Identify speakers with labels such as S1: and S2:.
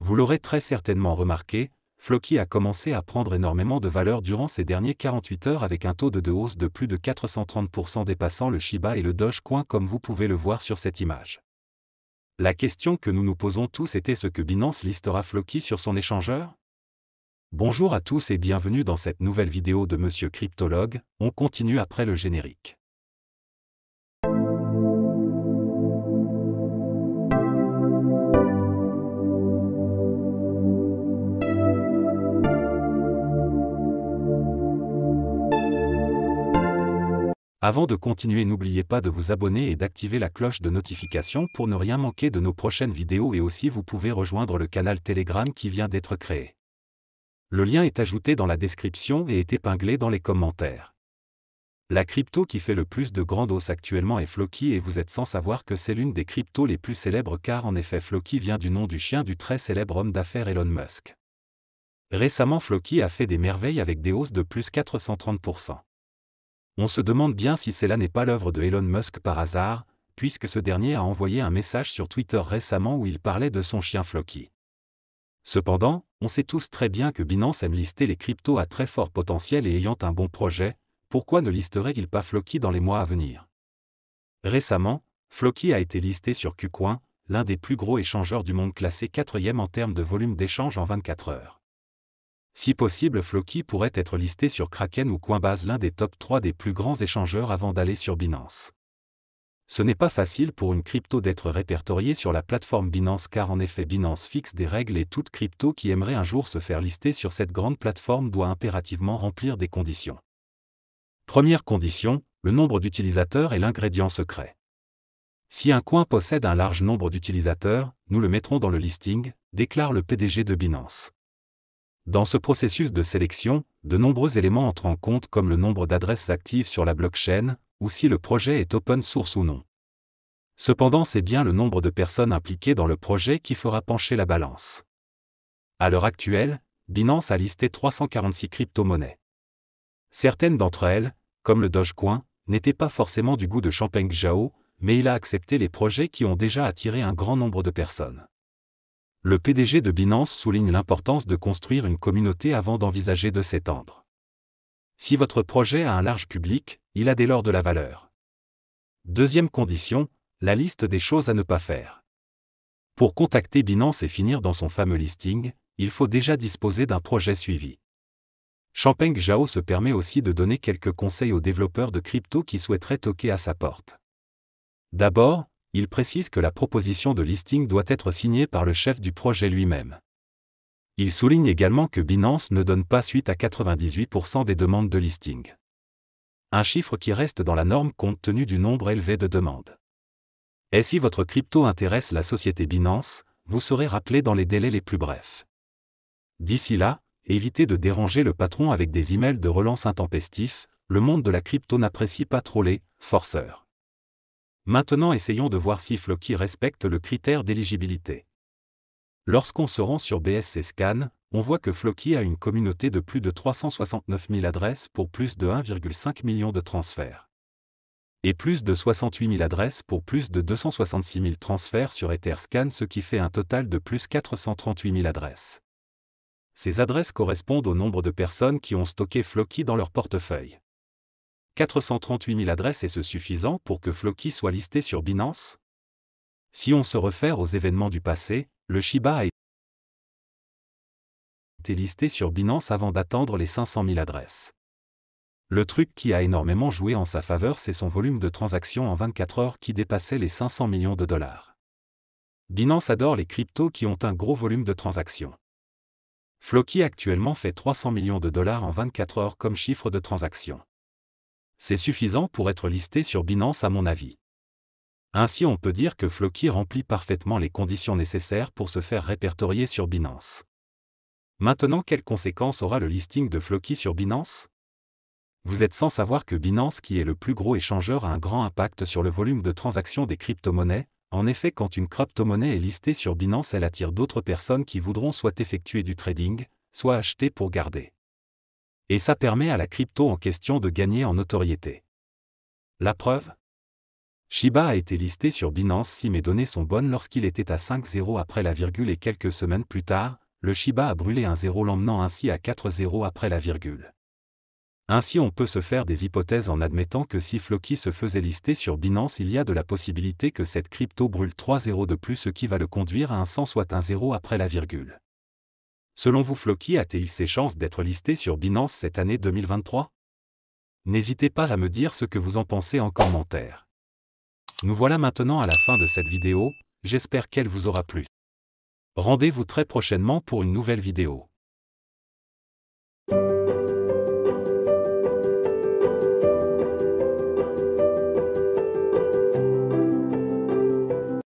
S1: Vous l'aurez très certainement remarqué, Floki a commencé à prendre énormément de valeur durant ces derniers 48 heures avec un taux de hausse de plus de 430% dépassant le Shiba et le Dogecoin comme vous pouvez le voir sur cette image. La question que nous nous posons tous était ce que Binance listera Floki sur son échangeur? Bonjour à tous et bienvenue dans cette nouvelle vidéo de Monsieur Cryptologue, on continue après le générique. Avant de continuer, n'oubliez pas de vous abonner et d'activer la cloche de notification pour ne rien manquer de nos prochaines vidéos et aussi vous pouvez rejoindre le canal Telegram qui vient d'être créé. Le lien est ajouté dans la description et est épinglé dans les commentaires. La crypto qui fait le plus de grande hausse actuellement est Floki et vous êtes sans savoir que c'est l'une des cryptos les plus célèbres car en effet Floki vient du nom du chien du très célèbre homme d'affaires Elon Musk. Récemment Floki a fait des merveilles avec des hausses de plus 430%. On se demande bien si cela n'est pas l'œuvre de Elon Musk par hasard, puisque ce dernier a envoyé un message sur Twitter récemment où il parlait de son chien Floki. Cependant, on sait tous très bien que Binance aime lister les cryptos à très fort potentiel et ayant un bon projet, pourquoi ne listerait-il pas Floki dans les mois à venir? Récemment, Floki a été listé sur KuCoin, l'un des plus gros échangeurs du monde classé 4e en termes de volume d'échange en 24 heures. Si possible, Floki pourrait être listé sur Kraken ou Coinbase, l'un des top 3 des plus grands échangeurs avant d'aller sur Binance. Ce n'est pas facile pour une crypto d'être répertoriée sur la plateforme Binance car en effet Binance fixe des règles et toute crypto qui aimerait un jour se faire lister sur cette grande plateforme doit impérativement remplir des conditions. Première condition, le nombre d'utilisateurs est l'ingrédient secret. Si un coin possède un large nombre d'utilisateurs, nous le mettrons dans le listing, déclare le PDG de Binance. Dans ce processus de sélection, de nombreux éléments entrent en compte comme le nombre d'adresses actives sur la blockchain, ou si le projet est open source ou non. Cependant, c'est bien le nombre de personnes impliquées dans le projet qui fera pencher la balance. À l'heure actuelle, Binance a listé 346 crypto-monnaies. Certaines d'entre elles, comme le Dogecoin, n'étaient pas forcément du goût de Changpeng Zhao, mais il a accepté les projets qui ont déjà attiré un grand nombre de personnes. Le PDG de Binance souligne l'importance de construire une communauté avant d'envisager de s'étendre. Si votre projet a un large public, il a dès lors de la valeur. Deuxième condition, la liste des choses à ne pas faire. Pour contacter Binance et finir dans son fameux listing, il faut déjà disposer d'un projet suivi. Changpeng Zhao se permet aussi de donner quelques conseils aux développeurs de crypto qui souhaiteraient toquer à sa porte. D'abord, il précise que la proposition de listing doit être signée par le chef du projet lui-même. Il souligne également que Binance ne donne pas suite à 98% des demandes de listing. Un chiffre qui reste dans la norme compte tenu du nombre élevé de demandes. Et si votre crypto intéresse la société Binance, vous serez rappelé dans les délais les plus brefs. D'ici là, évitez de déranger le patron avec des emails de relance intempestifs, le monde de la crypto n'apprécie pas trop les forceurs. Maintenant essayons de voir si Floki respecte le critère d'éligibilité. Lorsqu'on se rend sur BSC Scan, on voit que Floki a une communauté de plus de 369 000 adresses pour plus de 1,5 million de transferts. Et plus de 68 000 adresses pour plus de 266 000 transferts sur Etherscan, ce qui fait un total de plus 438 000 adresses. Ces adresses correspondent au nombre de personnes qui ont stocké Floki dans leur portefeuille. 438 000 adresses est-ce suffisant pour que Floki soit listé sur Binance? Si on se réfère aux événements du passé, le Shiba a été listé sur Binance avant d'attendre les 500 000 adresses. Le truc qui a énormément joué en sa faveur, c'est son volume de transactions en 24 heures qui dépassait les 500 millions de dollars. Binance adore les cryptos qui ont un gros volume de transactions. Floki actuellement fait 300 millions de dollars en 24 heures comme chiffre de transactions. C'est suffisant pour être listé sur Binance à mon avis. Ainsi on peut dire que Floki remplit parfaitement les conditions nécessaires pour se faire répertorier sur Binance. Maintenant, quelles conséquences aura le listing de Floki sur Binance? Vous êtes sans savoir que Binance, qui est le plus gros échangeur, a un grand impact sur le volume de transactions des crypto-monnaies. En effet, quand une crypto-monnaie est listée sur Binance, elle attire d'autres personnes qui voudront soit effectuer du trading, soit acheter pour garder. Et ça permet à la crypto en question de gagner en notoriété. La preuve? Shiba a été listé sur Binance si mes données sont bonnes lorsqu'il était à 5,0 après la virgule et quelques semaines plus tard, le Shiba a brûlé un 0 l'emmenant ainsi à 4,0 après la virgule. Ainsi on peut se faire des hypothèses en admettant que si Floki se faisait lister sur Binance il y a de la possibilité que cette crypto brûle 3 zéros de plus ce qui va le conduire à un 100 soit un 0 après la virgule. Selon vous Floki a-t-il ses chances d'être listé sur Binance cette année 2023? N'hésitez pas à me dire ce que vous en pensez en commentaire. Nous voilà maintenant à la fin de cette vidéo, j'espère qu'elle vous aura plu. Rendez-vous très prochainement pour une nouvelle vidéo.